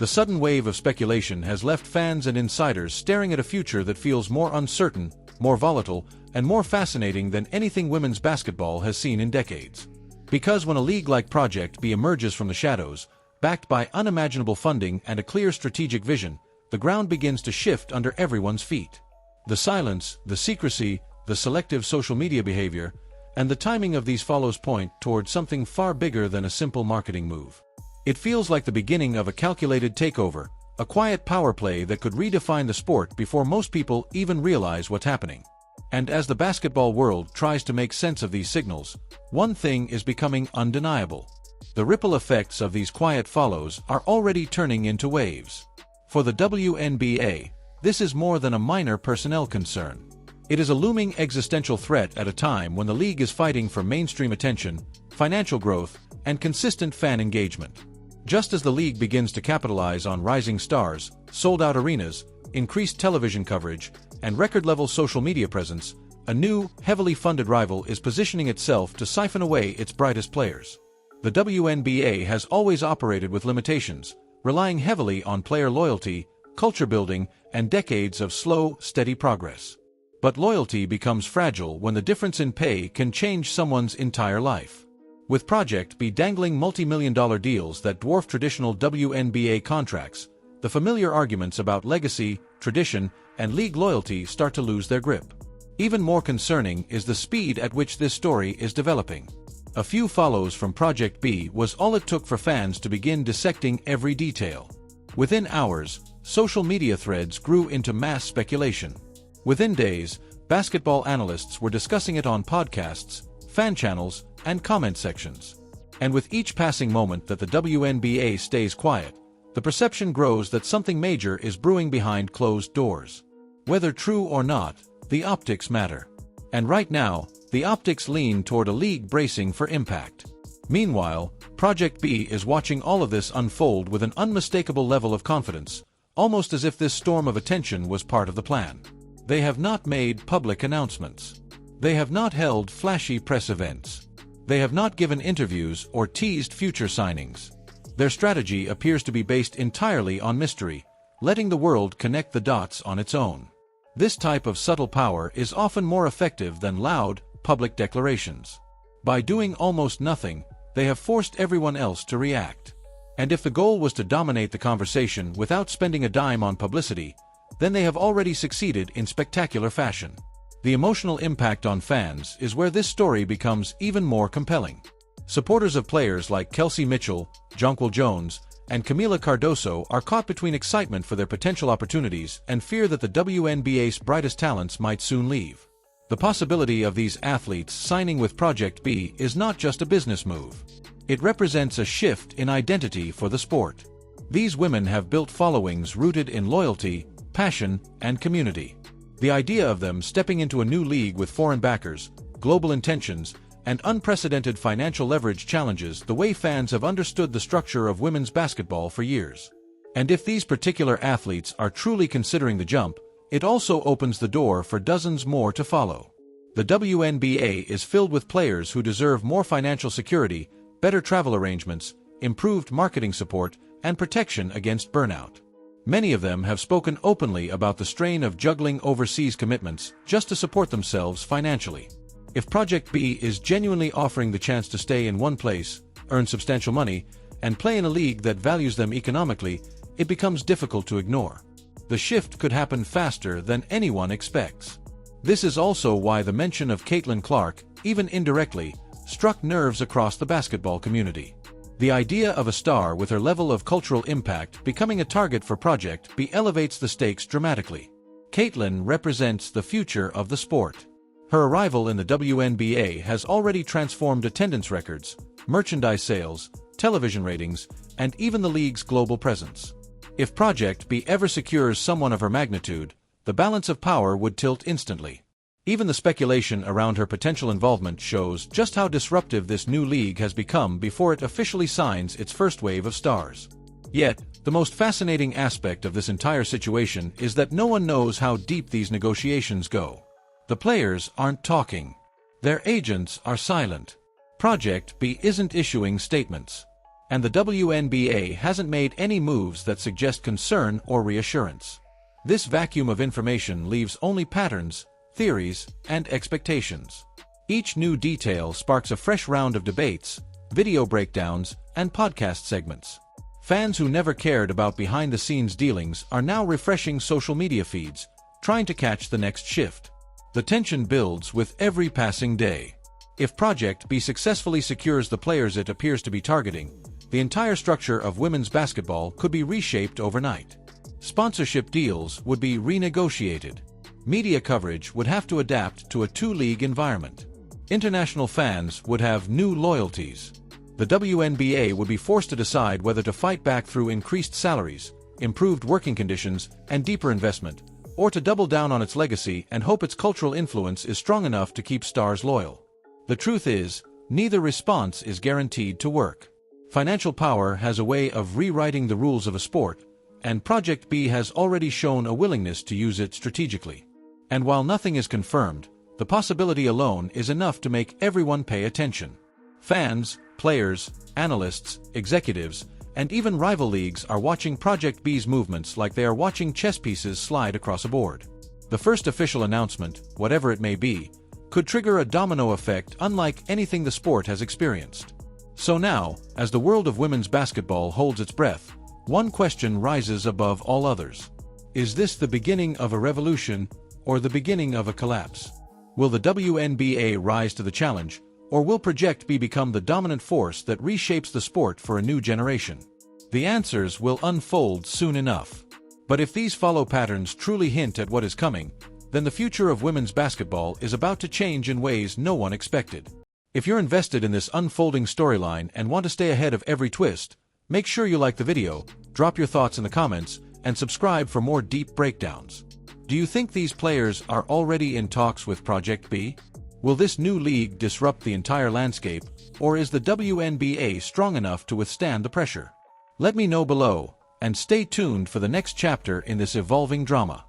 The sudden wave of speculation has left fans and insiders staring at a future that feels more uncertain, more volatile, and more fascinating than anything women's basketball has seen in decades. Because when a league like Project B emerges from the shadows, backed by unimaginable funding and a clear strategic vision, the ground begins to shift under everyone's feet. The silence, the secrecy, the selective social media behavior, and the timing of these follows point toward something far bigger than a simple marketing move. It feels like the beginning of a calculated takeover, a quiet power play that could redefine the sport before most people even realize what's happening. And as the basketball world tries to make sense of these signals, one thing is becoming undeniable. The ripple effects of these quiet follows are already turning into waves. For the WNBA, this is more than a minor personnel concern. It is a looming existential threat at a time when the league is fighting for mainstream attention, financial growth, and consistent fan engagement. Just as the league begins to capitalize on rising stars, sold-out arenas, increased television coverage, and record-level social media presence, a new, heavily funded rival is positioning itself to siphon away its brightest players. The WNBA has always operated with limitations, relying heavily on player loyalty, culture building, and decades of slow, steady progress. But loyalty becomes fragile when the difference in pay can change someone's entire life. With Project B dangling multi-million-dollar deals that dwarf traditional WNBA contracts, the familiar arguments about legacy, tradition, and league loyalty start to lose their grip. Even more concerning is the speed at which this story is developing. A few follows from Project B was all it took for fans to begin dissecting every detail. Within hours, social media threads grew into mass speculation. Within days, basketball analysts were discussing it on podcasts, fan channels, and comment sections. And with each passing moment that the WNBA stays quiet, the perception grows that something major is brewing behind closed doors. Whether true or not, the optics matter. And right now, the optics lean toward a league bracing for impact. Meanwhile, Project B is watching all of this unfold with an unmistakable level of confidence, almost as if this storm of attention was part of the plan. They have not made public announcements. They have not held flashy press events. They have not given interviews or teased future signings. Their strategy appears to be based entirely on mystery, letting the world connect the dots on its own. This type of subtle power is often more effective than loud, public declarations. By doing almost nothing, they have forced everyone else to react. And if the goal was to dominate the conversation without spending a dime on publicity, then they have already succeeded in spectacular fashion. The emotional impact on fans is where this story becomes even more compelling. Supporters of players like Kelsey, Jonquel Jones, and Kamilla Cardoso are caught between excitement for their potential opportunities and fear that the WNBA's brightest talents might soon leave. The possibility of these athletes signing with Project B is not just a business move. It represents a shift in identity for the sport. These women have built followings rooted in loyalty, passion, and community. The idea of them stepping into a new league with foreign backers, global intentions, and unprecedented financial leverage challenges the way fans have understood the structure of women's basketball for years. And if these particular athletes are truly considering the jump, it also opens the door for dozens more to follow. The WNBA is filled with players who deserve more financial security, better travel arrangements, improved marketing support, and protection against burnout. Many of them have spoken openly about the strain of juggling overseas commitments just to support themselves financially. If Project B is genuinely offering the chance to stay in one place, earn substantial money, and play in a league that values them economically, it becomes difficult to ignore. The shift could happen faster than anyone expects. This is also why the mention of Caitlin Clark, even indirectly, struck nerves across the basketball community. The idea of a star with her level of cultural impact becoming a target for Project B elevates the stakes dramatically. Caitlin represents the future of the sport. Her arrival in the WNBA has already transformed attendance records, merchandise sales, television ratings, and even the league's global presence. If Project B ever secures someone of her magnitude, the balance of power would tilt instantly. Even the speculation around her potential involvement shows just how disruptive this new league has become before it officially signs its first wave of stars. Yet, the most fascinating aspect of this entire situation is that no one knows how deep these negotiations go. The players aren't talking. Their agents are silent. Project B isn't issuing statements. and the WNBA hasn't made any moves that suggest concern or reassurance. This vacuum of information leaves only patterns, theories, and expectations. Each new detail sparks a fresh round of debates, video breakdowns, and podcast segments. Fans who never cared about behind-the-scenes dealings are now refreshing social media feeds, trying to catch the next shift. The tension builds with every passing day. If Project B successfully secures the players it appears to be targeting, the entire structure of women's basketball could be reshaped overnight. Sponsorship deals would be renegotiated. Media coverage would have to adapt to a two-league environment. International fans would have new loyalties. The WNBA would be forced to decide whether to fight back through increased salaries, improved working conditions, and deeper investment, or to double down on its legacy and hope its cultural influence is strong enough to keep stars loyal. The truth is, neither response is guaranteed to work. Financial power has a way of rewriting the rules of a sport, and Project B has already shown a willingness to use it strategically. And while nothing is confirmed, the possibility alone is enough to make everyone pay attention. Fans, players, analysts, executives, and even rival leagues are watching Project B's movements like they are watching chess pieces slide across a board. The first official announcement, whatever it may be, could trigger a domino effect unlike anything the sport has experienced. So now, as the world of women's basketball holds its breath, one question rises above all others. Is this the beginning of a revolution, or the beginning of a collapse? Will the WNBA rise to the challenge, or will Project B become the dominant force that reshapes the sport for a new generation? The answers will unfold soon enough. But if these follow patterns truly hint at what is coming, then the future of women's basketball is about to change in ways no one expected. If you're invested in this unfolding storyline and want to stay ahead of every twist, make sure you like the video, drop your thoughts in the comments, and subscribe for more deep breakdowns. Do you think these players are already in talks with Project B? Will this new league disrupt the entire landscape, or is the WNBA strong enough to withstand the pressure? Let me know below, and stay tuned for the next chapter in this evolving drama.